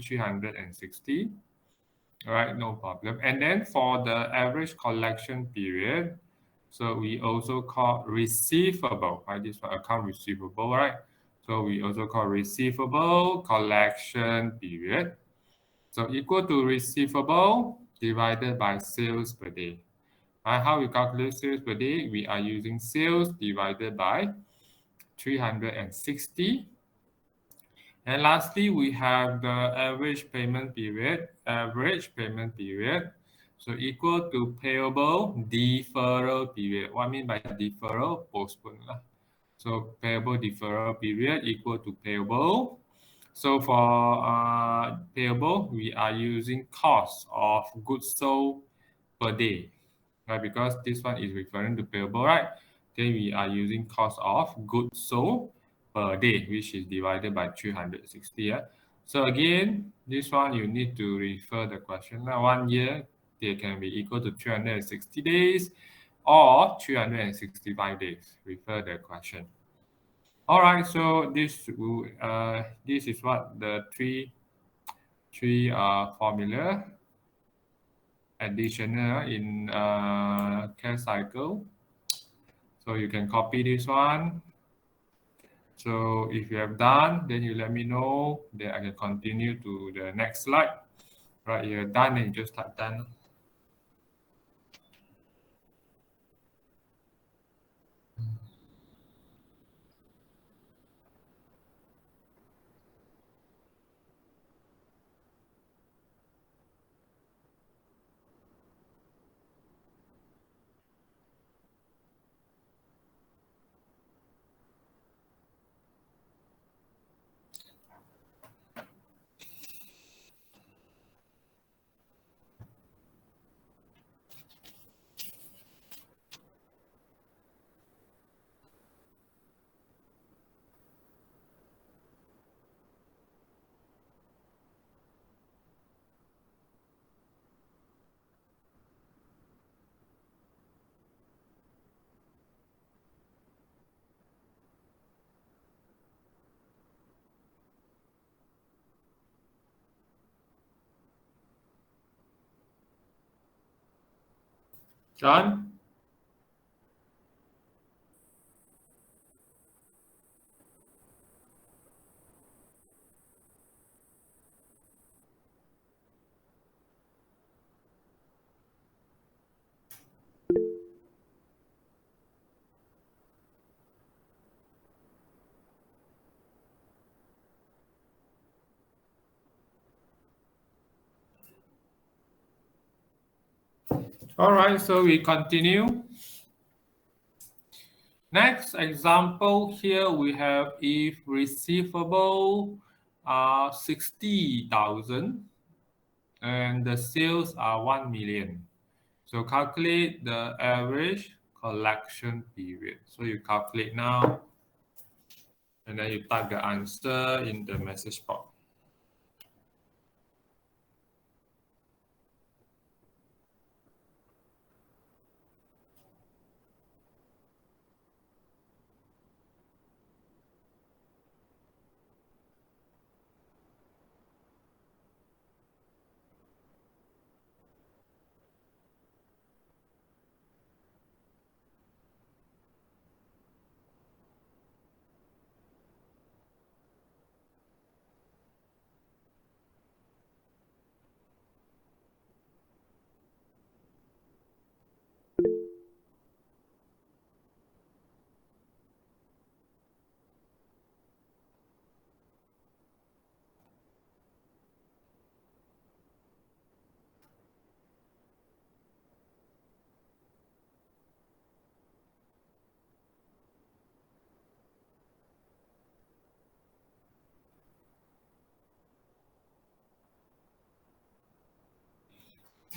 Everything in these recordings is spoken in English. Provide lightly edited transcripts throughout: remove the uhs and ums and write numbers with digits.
360. All right, no problem. And then for the average collection period, so we also call receivable, right? This one account receivable, right? So we also call receivable collection period. So equal to receivable divided by sales per day. Right? How we calculate sales per day? We are using sales divided by 360. And lastly, we have the average payment period. Average payment period. So equal to payable deferral period. What I mean by deferral? Postpone. So payable deferral period equal to payable. So for payable, we are using cost of goods sold per day, right? Because this one is referring to payable, right? Then we are using cost of goods sold per day, which is divided by 360. Yeah? So again, this one you need to refer the question. Now, 1 year, they can be equal to 360 days or 365 days. Refer the question. All right, so this is what the three formula additional in cash cycle. So you can copy this one. So if you have done, then you let me know. Then I can continue to the next slide. Right, you're done and you just type done. Done? All right, so we continue. Next example here we have if receivable are 60,000 and the sales are 1 million. So calculate the average collection period. So you calculate now and then you type the answer in the message box.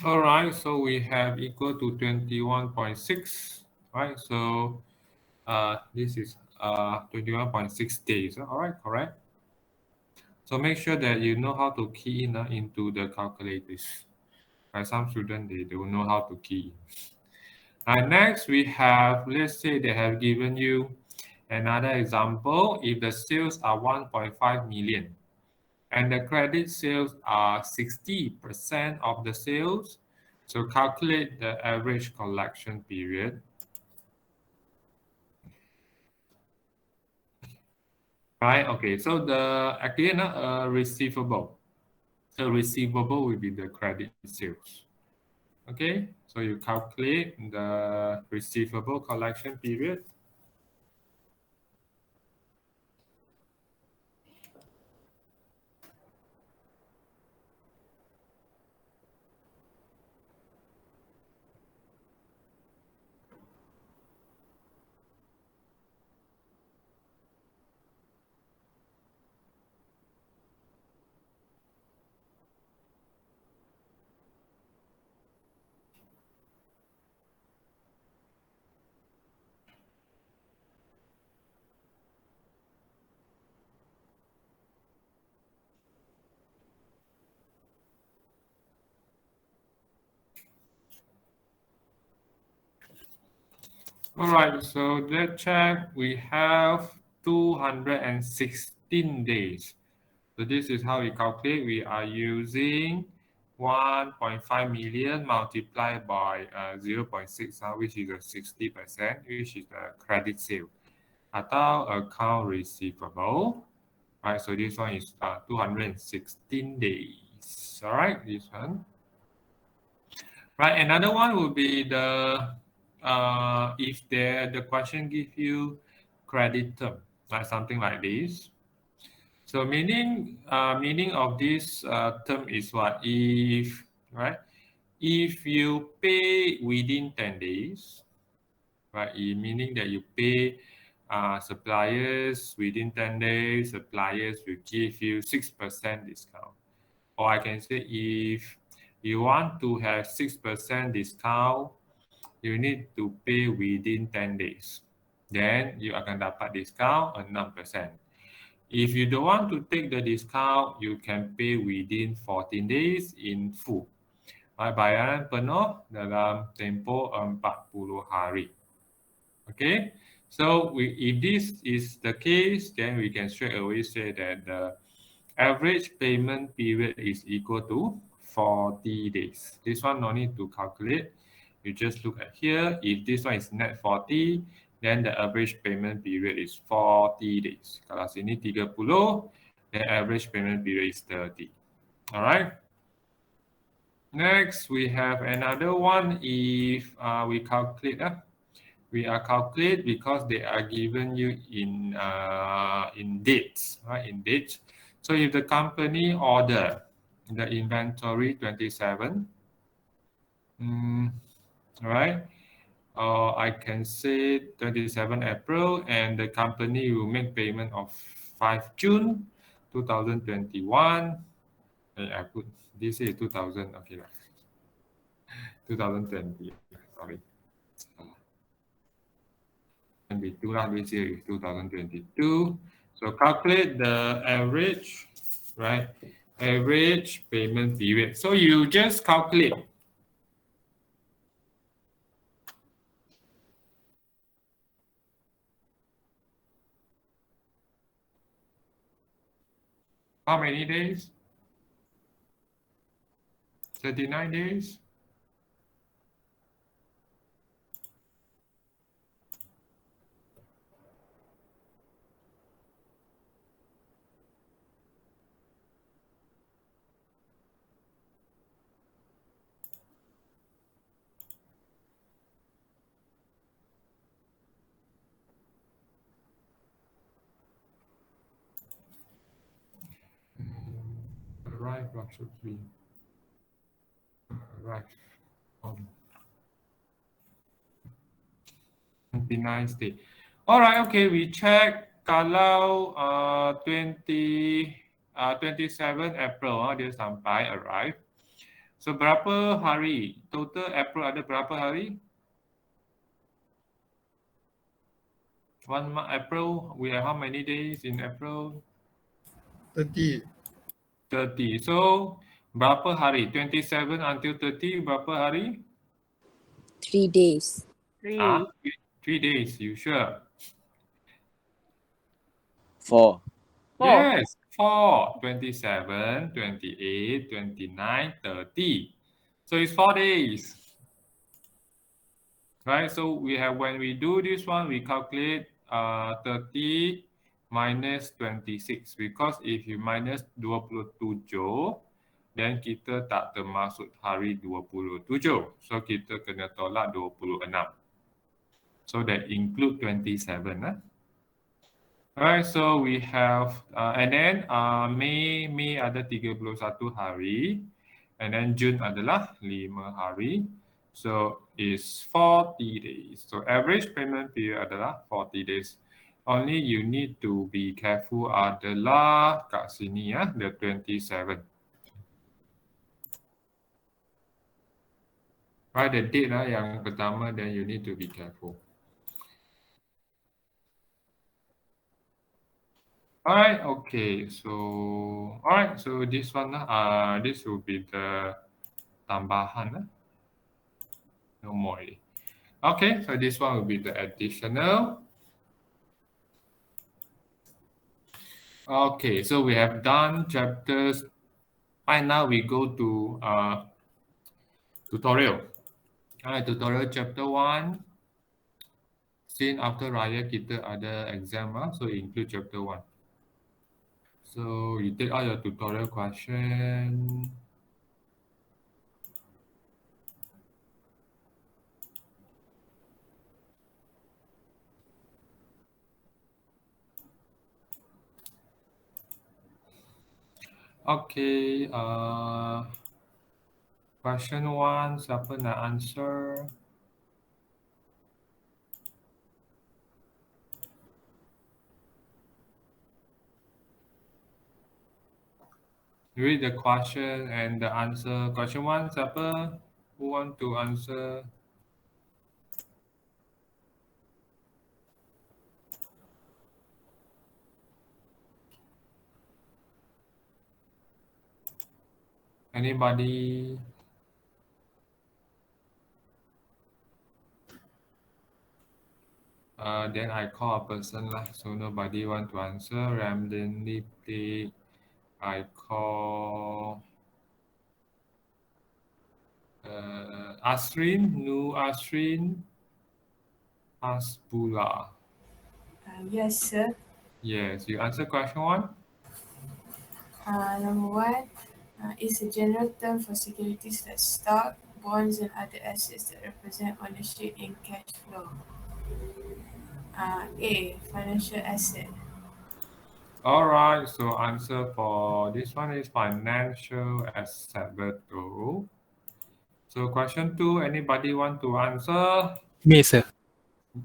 All right, so we have equal to 21.6, right? So this is 21.6 days. All right, correct. So make sure that you know how to key in into the calculators. Right? Some students, they don't know how to key in. Next, we have, let's say they have given you another example. If the sales are 1.5 million, and the credit sales are 60% of the sales. So calculate the average collection period. Right, okay, so the again receivable. So receivable will be the credit sales. Okay, so you calculate the receivable collection period. All right, so let's check. We have 216 days. So this is how we calculate. We are using 1.5 million multiplied by 0.6, which is a 60%, which is the credit sale. Atau account receivable. Right, so this one is 216 days. All right, this one. Right, another one will be the if the question give you credit term, like something like this. So meaning of this term is what? If right, if you pay within 10 days, right? Meaning that you pay suppliers within 10 days, suppliers will give you 6% discount. Or I can say if you want to have 6% discount, you need to pay within 10 days. Then you akan dapat discount 6%. If you don't want to take the discount, you can pay within 14 days in full. Bayaran penuh dalam tempoh 40 hari. Okay, so if this is the case, then we can straight away say that the average payment period is equal to 40 days. This one no need to calculate. You just look at here. If this one is net 40, then the average payment period is 40 days. Kalau sini 30, the average payment period is 30. All right. Next, we have another one. If we calculate, we are calculate because they are given you in dates, right? In dates. So if the company order the inventory 27, right? I can say 27 April, and the company will make payment of 5 June 2021. I put this is 2000, okay, 2020, sorry. This year is 2022. So calculate the average, right? Average payment period. So you just calculate. How many days? 39 days. Arrive, what should be? Arrive on 29 day. All right, okay, we check kalau 27 April dia sampai arrive. So berapa hari? Total April ada berapa hari? 1 month April, we have how many days in April? 30. 30. So berapa hari? 27 until 30 berapa hari? 3 days. 3 days, you sure? 4. Yes, 4, 27, 28, 29, 30. So it's 4 days. Right, so we have, when we do this one, we calculate 30 minus 26, because if you minus 27, then kita tak termasuk hari 27. So kita kena tolak 26. So that include 27. Alright, so we have, and then Mei ada 31 hari, and then June adalah 5 hari. So it's 40 days. So average payment period adalah 40 days. Only you need to be careful adalah kat sini ya, the 27. Right, the date lah yang pertama, then you need to be careful. Alright, okay. So this one this will be the tambahan. No more. Okay, so this one will be the additional. Okay, so we have done chapters. Right now we go to tutorial. Alright, tutorial chapter 1. Since after Raya kita ada exam, so include chapter 1. So you take out your tutorial question. Okay, question 1, siapa nak answer? Read the question and the answer. Question 1, siapa? Who want to answer? Anybody? Then I call a person lah, so nobody want to answer. Randomly pick. I call Asrin, Asrin, Asbula. Yes, sir. Yes, you answer question 1. Number 1 is a general term for securities like stock, bonds, and other assets that represent ownership in cash flow. A, financial asset. All right, so answer for this one is financial asset, betul. So question 2, anybody want to answer? Me, sir.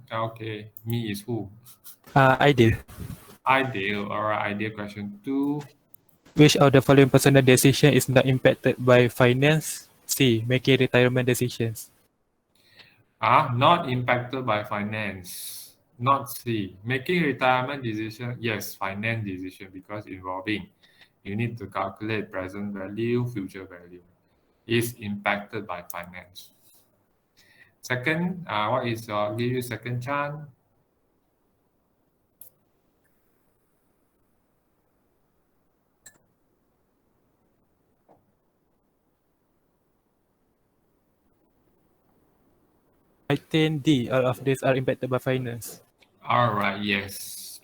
Okay, me is who? Ideal. Ideal. All right, ideal. Question 2. Which of the following personal decision is not impacted by finance? C. Making retirement decisions. Not impacted by finance. Not C. Making retirement decision, yes, finance decision, because involving. You need to calculate present value, future value. Is impacted by finance. Second, what is give you second chance? I think D. All of these are impacted by finance. All right, yes.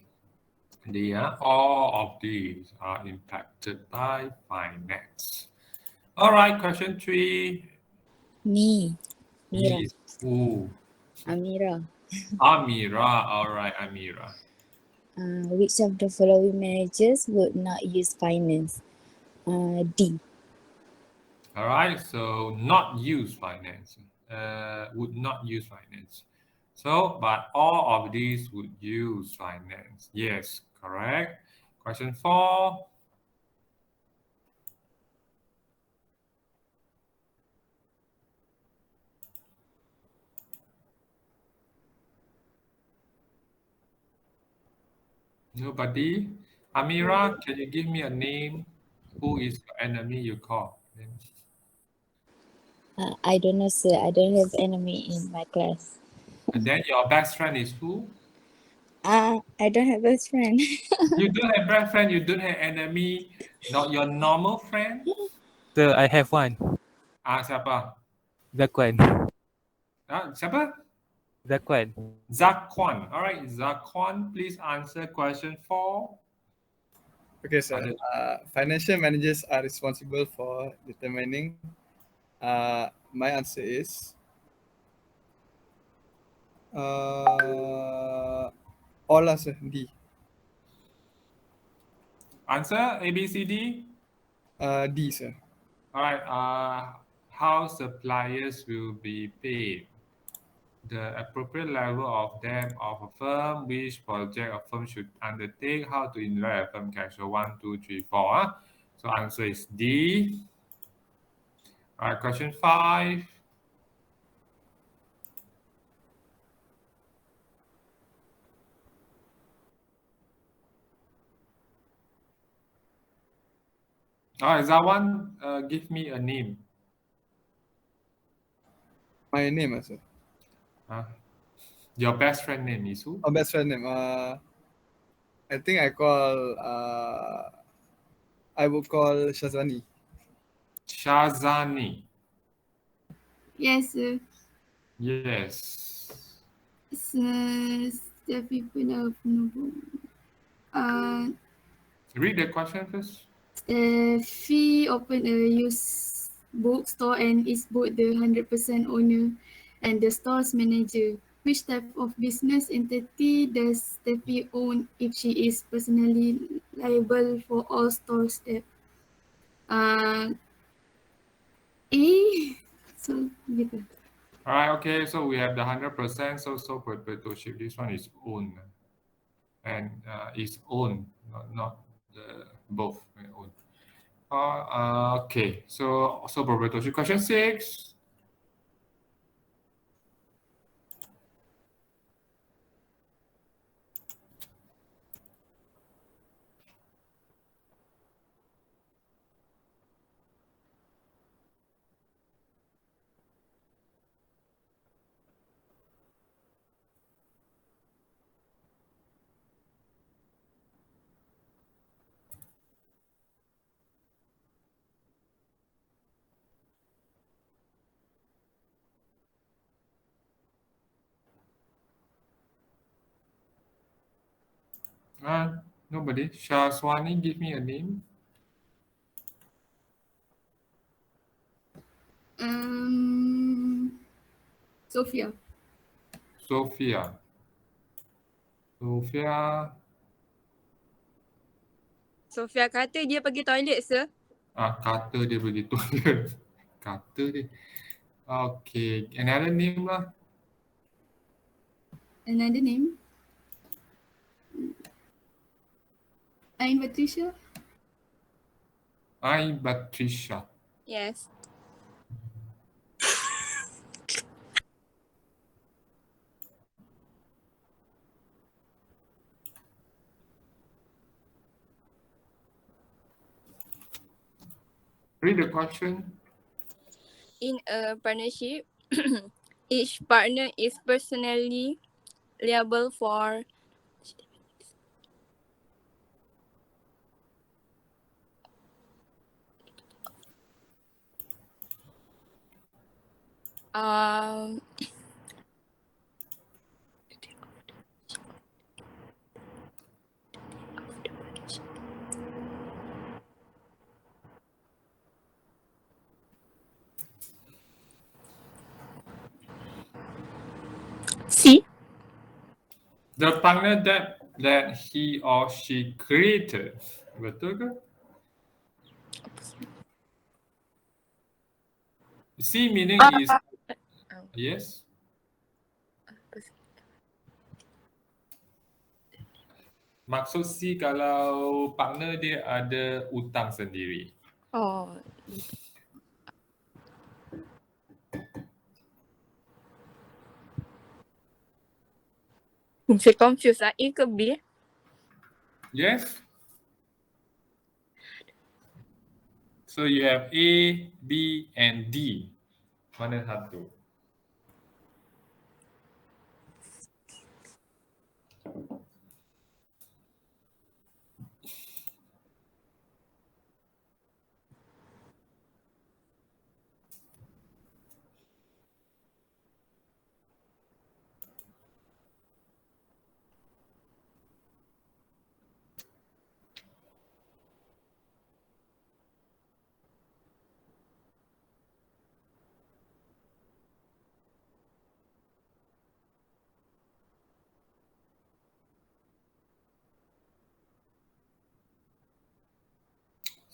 All of these are impacted by finance. All right, question 3. Me. Mira. Is who? Amira. Amira. All right, Amira. Which of the following managers would not use finance? D. All right, so not use finance. Would not use finance. So, but all of these would use finance. Yes, correct. Question 4. Nobody? Amira, can you give me a name? Who is the enemy you call? I don't know, sir. I don't have enemy in my class. And then your best friend is who? I don't have best friend. You don't have best friend, you don't have enemy, not your normal friend? So I have one. Siapa? Zakwan. Siapa? Zakwan. Zakwan. All right, Zakwan, please answer question 4. Okay, sir. Financial managers are responsible for determining. My answer is all lah, sir. D. Answer A, B, C, D. D, sir. All right. How suppliers will be paid? The appropriate level of debt of a firm, which project a firm should undertake, how to invest a firm cash flow, 1, 2, 3, 4. So answer is D. All right, question 5. All right, Zawan, give me a name. My name, sir. Your best friend name is who? Oh, best friend name. I think I call. I would call Shazani. Shazani. Yes, sir. Yes. Steffi pernah Read the question first. Steffi opened a used bookstore and is both the 100% owner and the store's manager. Which type of business entity does Steffi own if she is personally liable for all stores debt? A. So gitu. All right, okay, so we have the 100%, so sole proprietorship. This one is own. And is own, not the both own. Okay, so sole proprietorship. Question 6. Nobody. Shazwani, give me a name. Sophia. Sophia. Sophia kata dia pergi toilet, sir. Kata dia begitu. Kata dia. Okay, another name lah. Another name? Ain Patricia. Patricia. Yes. Read the question. In a partnership, each partner is personally liable for C. The partner that he or she created. Betul ke? C meaning is yes. Maksud C kalau partner dia ada hutang sendiri. Oh. Saya confused lah. A ke B? Yes. So you have A, B, and D. Mana satu?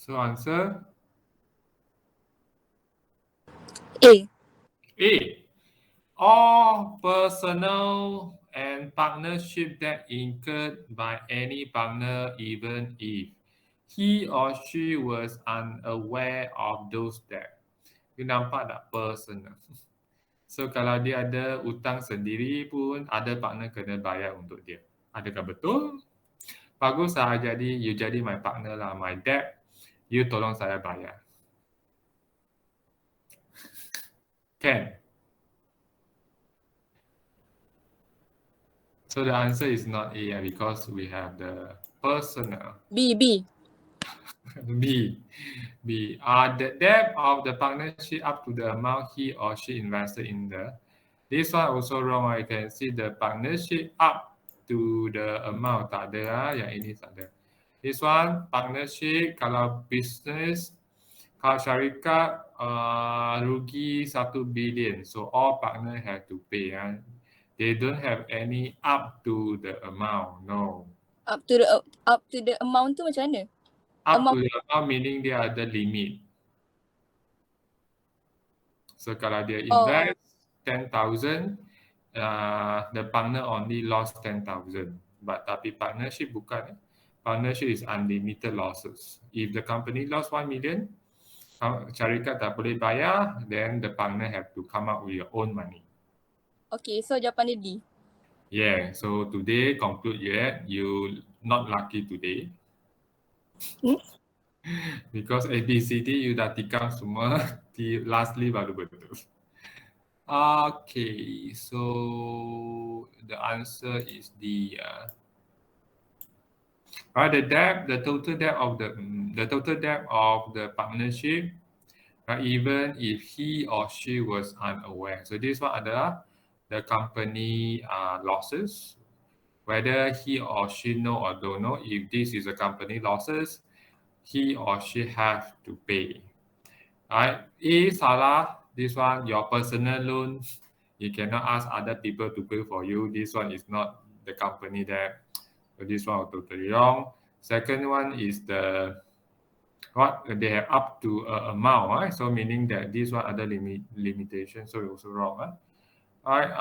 So answer A. A. All personal and partnership debt incurred by any partner, even if he or she was unaware of those debt. You nampak tak personal? So kalau dia ada hutang sendiri pun ada partner kena bayar untuk dia. Adakah betul? Bagus lah, jadi you jadi my partner lah, my debt you tolong saya bayar. Can? So the answer is not A because we have the personal. B. B. The debt of the partnership up to the amount he or she invested in the. This one also wrong. I can see the partnership up to the amount tak ada. Yang ini tak ada. This one partnership kalau business, kalau syarikat rugi 1 billion. So all partner have to pay. They don't have any up to the amount. No. Up to the amount tu macam mana? Up to the amount meaning dia ada limit. So kalau dia invest 10,000, the partner only lost 10,000. But tapi partnership bukan. Partnership is unlimited losses. If the company lost 1 million, syarikat tak boleh bayar, then the partner have to come up with your own money. Okay, so jawapan dia D. Yeah, so today conclude yet. You not lucky today. Because ABCD you dah tikam semua, lastly baru betul. Okay, so the answer is D. Right, the total debt of the partnership, even if he or she was unaware. So this one adalah the company losses, whether he or she know or don't know. If this is a company losses, he or she have to pay. Right? A salah, this one your personal loan. You cannot ask other people to pay for you. This one is not the company debt. So this one is totally wrong. Second one is what they have up to amount, right? So meaning that this one other limitation, so also wrong. Right? All right,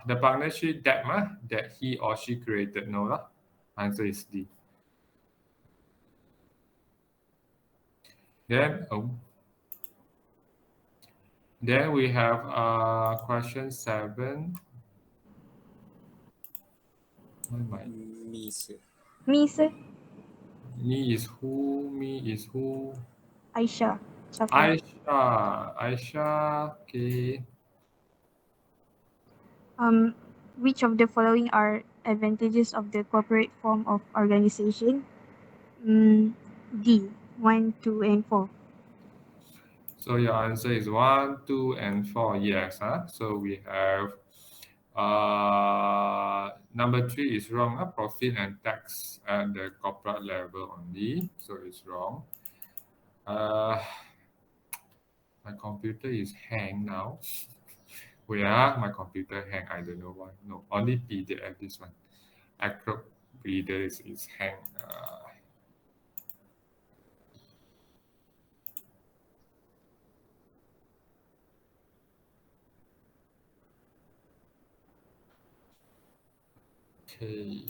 the partnership debt that he or she created, no lah. Answer is D. Then we have question 7. Me, sir. Me, sir. Me is who? Aisha. Shafwa. Aisha, okay. Which of the following are advantages of the corporate form of organization? D. 1, 2, and 4. So your answer is 1, 2, and 4. Yes. So we have number 3 is wrong. Profit and tax at the corporate level only. So it's wrong. My computer is hang now. Where my computer hang? I don't know why. No, only PDF this one. Acrobat reader is hang. Okay.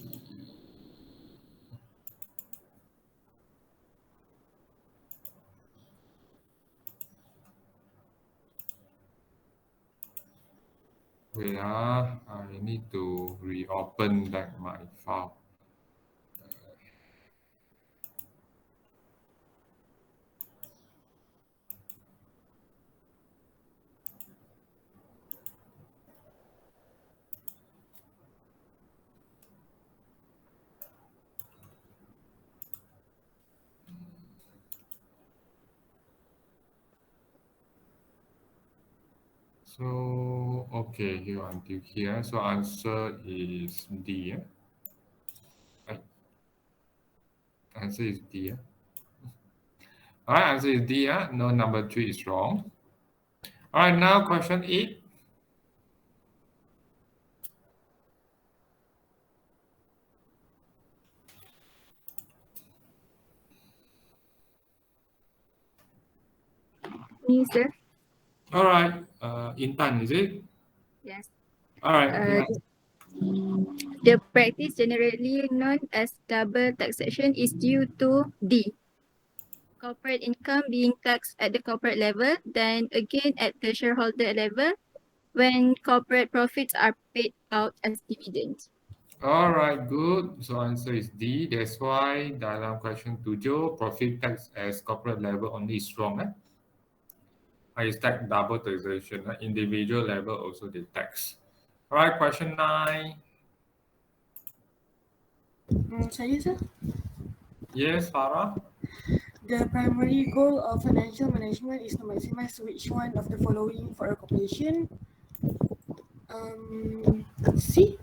Wait, I need to reopen back my file. So, okay, here until here. So answer is D. Right. Answer is D. All right, answer is D. No, number 3 is wrong. All right, now question 8. Me, sir. All right. Intan, is it? Yes. All right. Uh, the practice generally known as double taxation is due to D. Corporate income being taxed at the corporate level, then again at the shareholder level when corporate profits are paid out as dividends. All right, good. So answer is D. That's why dalam question 7, profit tax as corporate level only is wrong. I stack double taxation. Individual level also they tax. All right, question 9. Saya, sir. Yes, Farah? The primary goal of financial management is to maximize which one of the following for a corporation? C.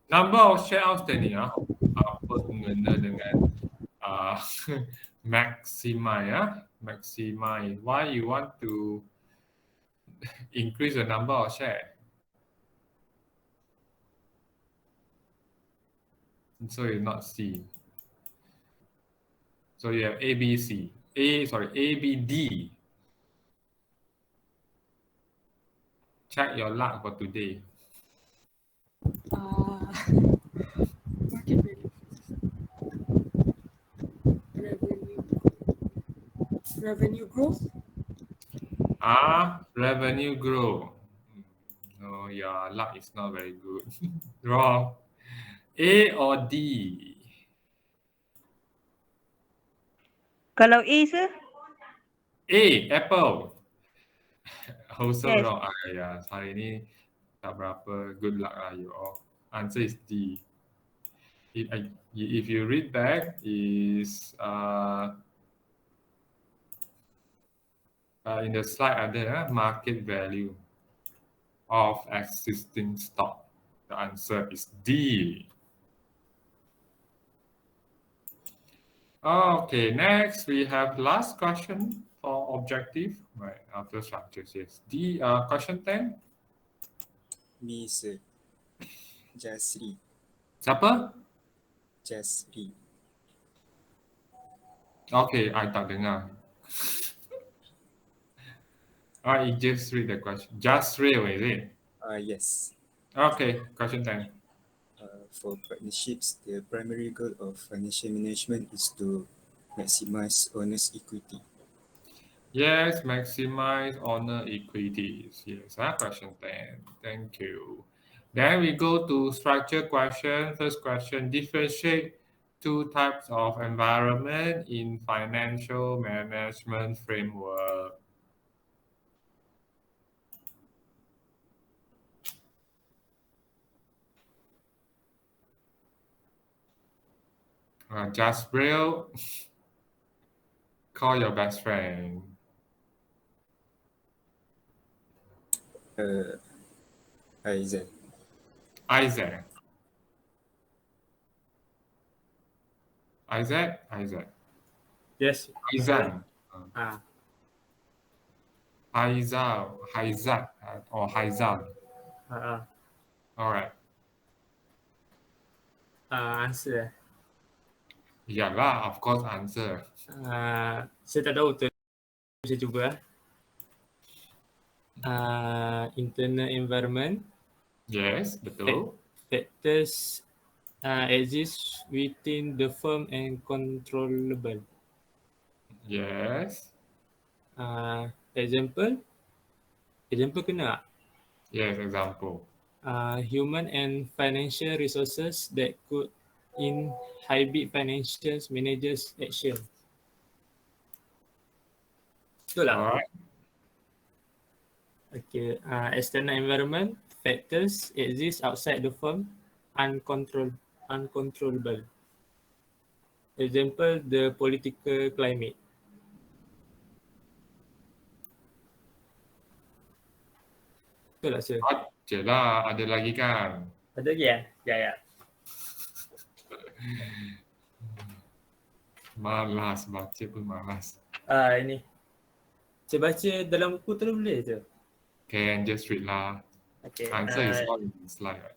Number of share outstanding. Apa kena dengan maximize? Maximize. Why you want to increase the number of share? So it's not C. So you have A, B, C. A, B, D. Check your luck for today. Market value. Revenue growth. Revenue grow. No, your luck is not very good. Wrong. A or D? Kalau A, sir? A, apple. Also Yes. wrong. Hari ni tak berapa good luck lah you all. Answer is D. If you read back, is in the slide ada market value of existing stock. The answer is D. Okay, next we have last question for objective. Right, after structures, yes. D, question 10. Me, sir. Jasri. Siapa? Jasri. Okay, I tak dengar. Alright, you just read the question. Just real, is it? Yes. Okay, question 10. For partnerships, the primary goal of financial management is to maximize owner's equity. Yes, maximize owner equities. Yes, question 10. Thank you. Then we go to structure question. First question, differentiate two types of environment in financial management framework. Just real. Call your best friend. Isaac. Isaac. Isaac? Isaac. Yes. Aizan. Haizal or Haizal. All right. Answer. Yalah, of course answer. Saya tak tahu tu. Saya cuba. Internal environment. Yes, betul. Factors exist within the firm and controllable. Yes. Example kena tak? Yes, example. Human and financial resources that could inhibit financial managers' action. Betul tak? Alright. Okay. External environment factors exist outside the firm, uncontrollable. Example, the political climate. Betul tak, sir? Jelah, ada lagi kan? Ada lagi ya? Ya. Malas, baca pun malas. Ini. Saya baca dalam buku terus boleh je? Can just read lah. Okay. Answer is all in the slide. Right?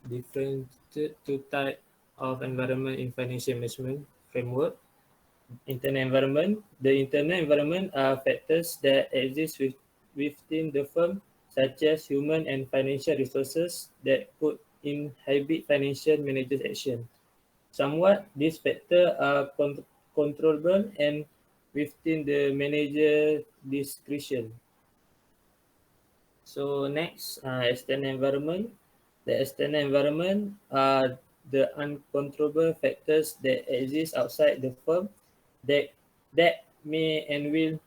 Different two type of environment in financial management framework. Internal environment. The internal environment are factors that exist within the firm, such as human and financial resources that could inhibit financial managers' action. Somewhat, these factors are controllable and within the manager discretion. So next, external environment. The external environment are the uncontrollable factors that exist outside the firm that may and will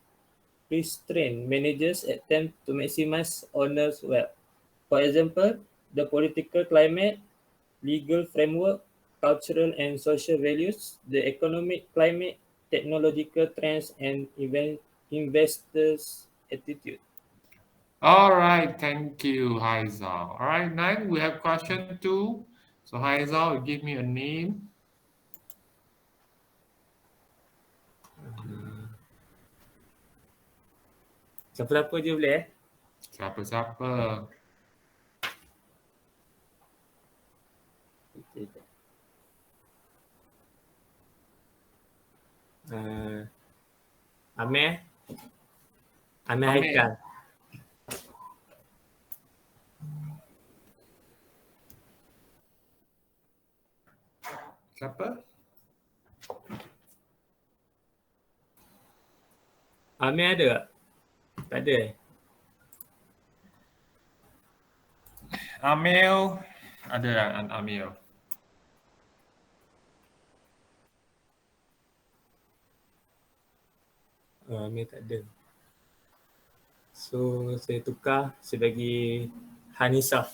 restrain managers' attempt to maximize owners' wealth. For example, the political climate, legal framework, cultural and social values, the economic climate, technological trends, and investors' attitude. All right, thank you, Haizal. All right, next we have question 2. So Haizal, give me a name. Siapa-siapa je boleh Siapa-siapa? Okay. Amir Haikal. Siapa? Amir ada tak? Tak ada Amil. Ada Amil. Amir tak ada. So saya tukar, saya bagi Hanisah.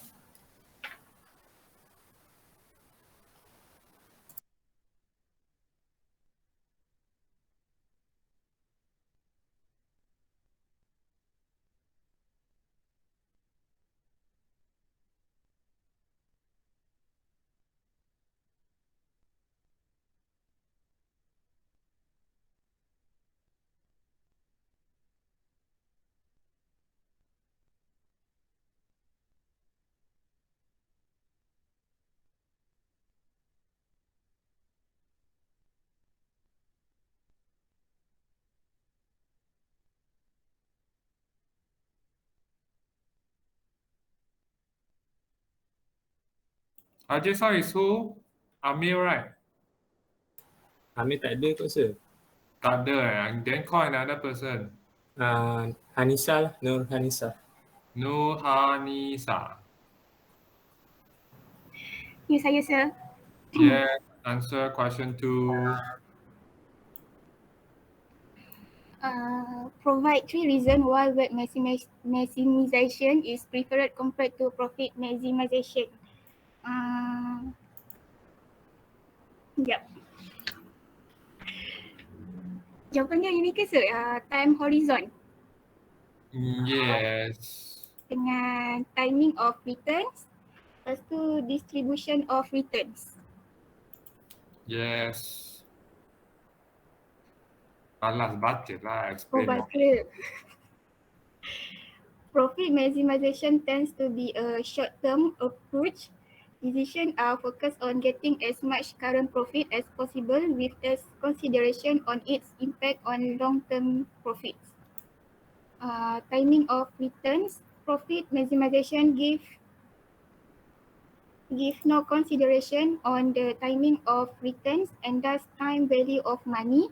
Ajay is who? Amir, right? Amir tak ada kot sir. Tak ada. Then call another person. Hanisah lah, Nur Hanisah. Nur Hanisa. Ya, saya sir. Yeah, answer question 2. Provide 3 reasons why work maximization is preferred compared to profit maximization. Sekejap. Jawapannya ini ke sir? Time horizon Yes. dengan timing of returns, lepas tu distribution of returns. Yes. Malas baca lah, explain. baca. Profit maximization tends to be a short-term approach. Decisions are focused on getting as much current profit as possible with less consideration on its impact on long-term profits. Timing of returns, profit maximization give no consideration on the timing of returns and thus time value of money.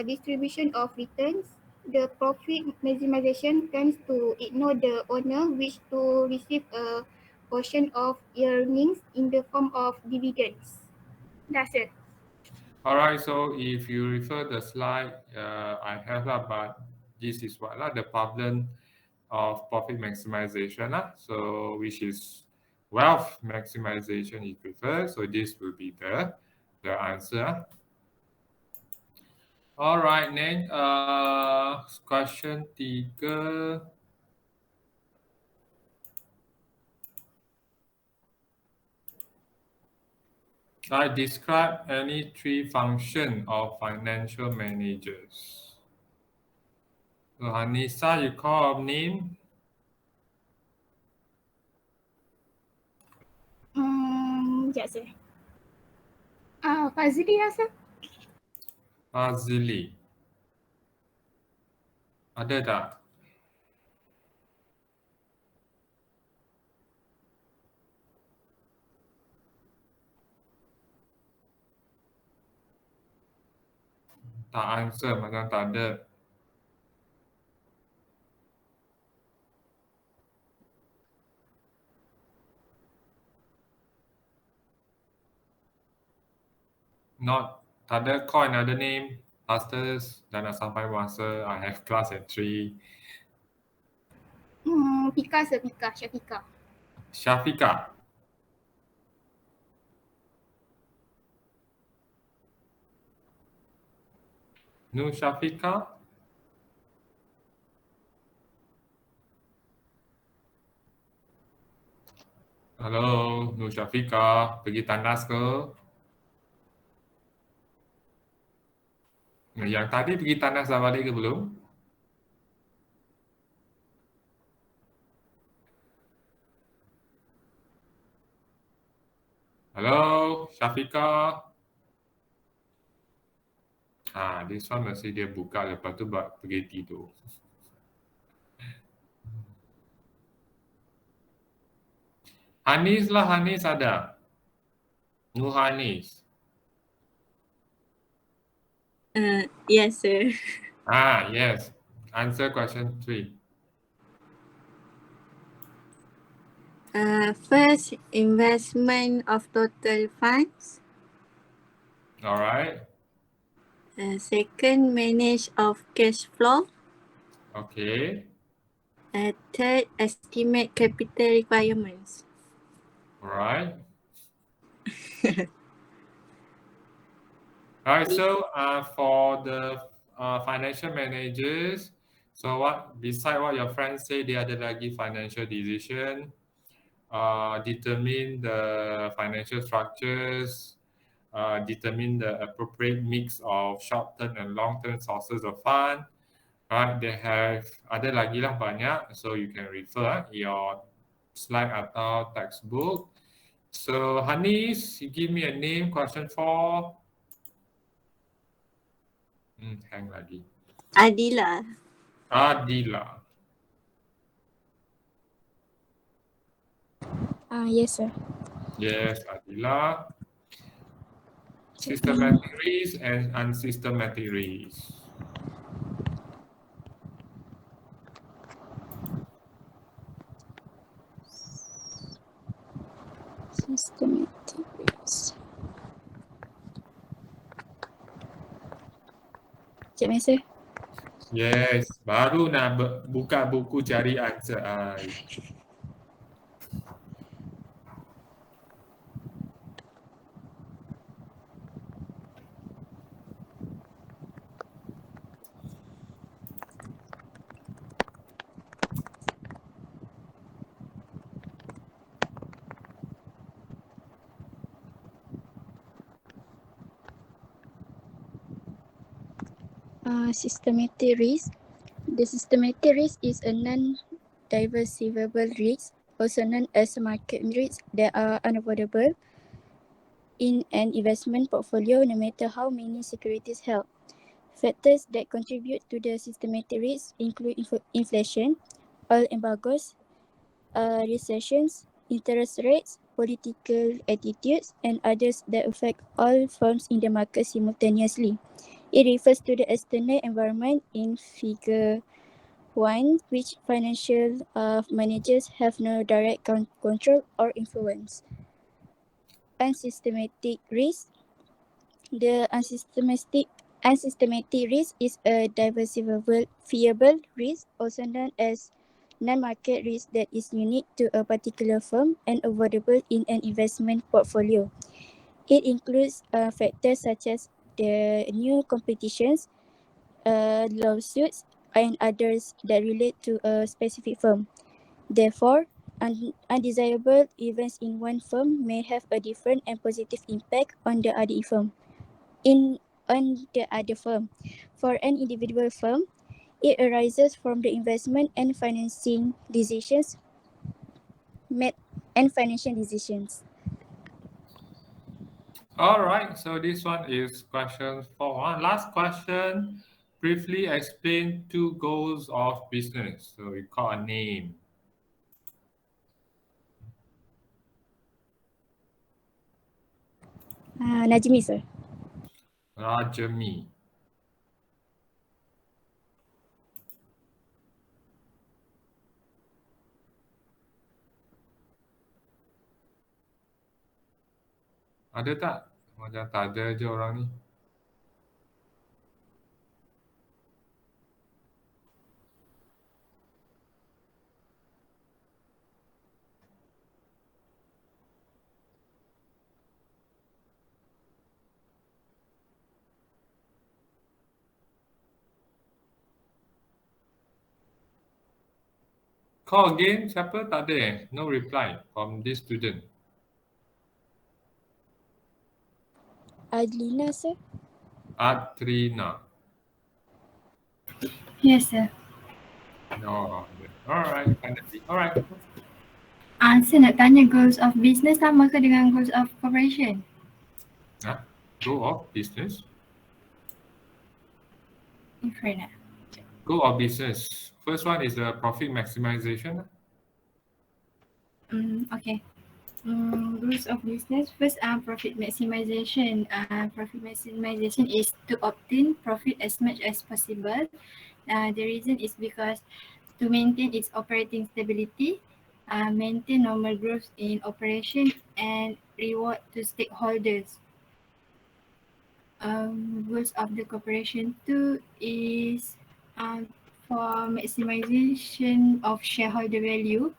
Distribution of returns, the profit maximization tends to ignore the owner wish to receive a portion of earnings in the form of dividends. That's it. Alright, so if you refer the slide, I have that, but this is what the problem of profit maximization. So which is wealth maximization is preferred. So this will be the answer. Alright, next question 3. Describe any 3 functions of financial managers. So Hanisa, you call a name? Yes, sir. Fazli rasa. Fazli. Ada tak? Tak answer macam tak ada. Not, tak ada, call another name. Fastest, dah nak sampai masa. I have class at 3. Pika, Syafiqah. Syafiqah. Nur Syafiqah. Hello, Nur Syafiqah. Pergi tandas ke? Yang tadi pergi tandas dah balik ke belum? Hello, Syafiqah. This one mesti dia buka lepas tu pergi tidur. Hanis lah, Hanis ada. Nur Hanis. Yes, sir. Yes. Answer question 3. First, investment of total funds. Alright. Second, manage of cash flow. Okay. Third, estimate capital requirements. Alright. Alright, so for the financial managers, so beside what your friends say, dia ada lagi financial decision, determine the financial structures, determine the appropriate mix of short-term and long-term sources of fund. Right, they have ada lagi lah banyak, so you can refer your slide atau textbook. So Hanis, you give me a name, question 4. Hang lagi. Adila. Adila. Yes, sir. Yes, Adila. Systematic risk and unsystematic risk. Systematic risk. Cik Mesa? Yes, baru nak buka buku cari answer. Systematic risk. The systematic risk is a non-diversifiable risk, also known as market risk, that are unavoidable in an investment portfolio no matter how many securities held. Factors that contribute to the systematic risk include inflation, oil embargoes, recessions, interest rates, political attitudes, and others that affect all firms in the market simultaneously. It refers to the external environment in figure 1, which financial managers have no direct control or influence. Unsystematic risk. The unsystematic risk is a diversifiable risk, also known as non-market risk, that is unique to a particular firm and avoidable in an investment portfolio. It includes factors such as the new competitions, lawsuits, and others that relate to a specific firm. Therefore, undesirable events in one firm may have a different and positive impact on the other firm. For an individual firm, it arises from the investment and financing decisions made and financial decisions. All right, so this one is question 4. Last question. Briefly explain 2 goals of business. So we call a name. Najmi, sir. Rajami. Ada tak? Macam tak ada je orang ni. Call again, siapa? Tak ada eh? No reply from this student. Adlina, sir. Adrina. Yes, sir. No. Alright, finally. Alright. Saya nak tanya goals of business sama ke dengan goals of corporation? Goal of business. Different. Goal of business. First one is the profit maximization. Okay. Goals of business. First, profit maximization. Profit maximization is to obtain profit as much as possible. The reason is because to maintain its operating stability, maintain normal growth in operation, and reward to stakeholders. Goals of the corporation too is for maximization of shareholder value.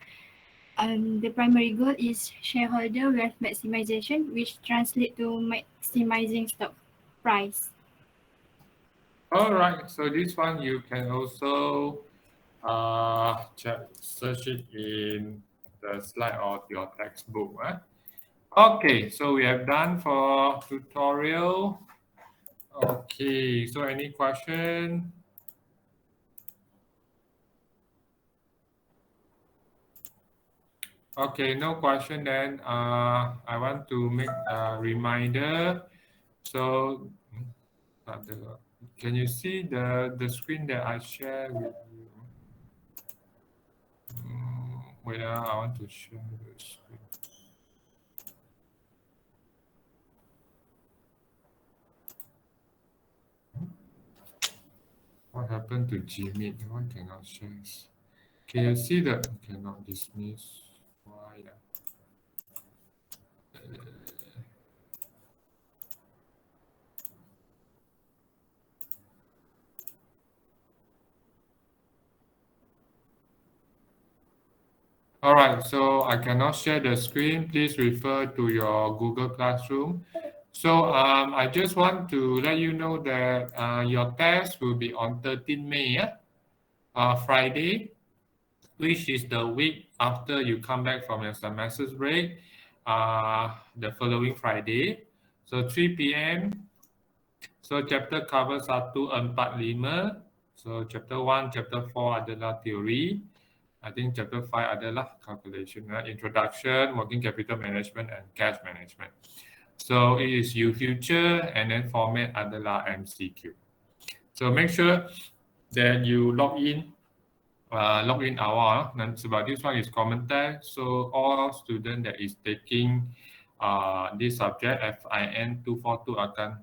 The primary goal is shareholder wealth maximization, which translates to maximizing stock price. All right, so this one you can also search it in the slide of your textbook. Okay, so we have done for tutorial. Okay, so any question? Okay, no question then. I want to make a reminder. So, can you see the screen that I share with you? Wait, I want to share the screen. What happened to Gmeet? Why cannot share? Can you see the cannot dismiss? Why? All right, so I cannot share the screen. Please refer to your Google Classroom. So I just want to let you know that your test will be on 13 May, Friday, which is the week after you come back from your semester break, the following Friday. So 3 p.m. So chapter covers 1, 4, 5. So chapter 1, chapter 4 adalah teori. I think chapter 5 adalah calculation, introduction, working capital management, and cash management. So it is U future, and then format adalah MCQ. So make sure that you log in awal. Dan sebab this one is common test, so all student that is taking this subject FIN 242 akan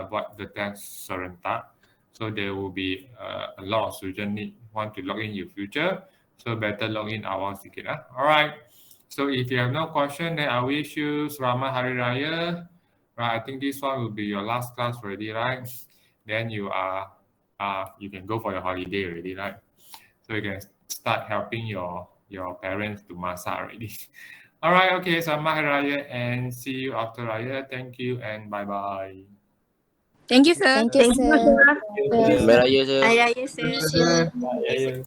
buat the test serentak. So there will be a lot of student want to log in U future. So better log in awal sikit. Alright. So if you have no question, then I wish you Selamat Hari Raya. Right, I think this one will be your last class already, right? Then you can go for your holiday already, right? So you can start helping your parents to masak already. Alright, okay, Selamat Hari Raya and see you after Raya. Thank you and bye-bye. Thank you, sir. Thank you, sir. Hari Raya, sir. Hari Raya, sir. Sir. Ya, ya.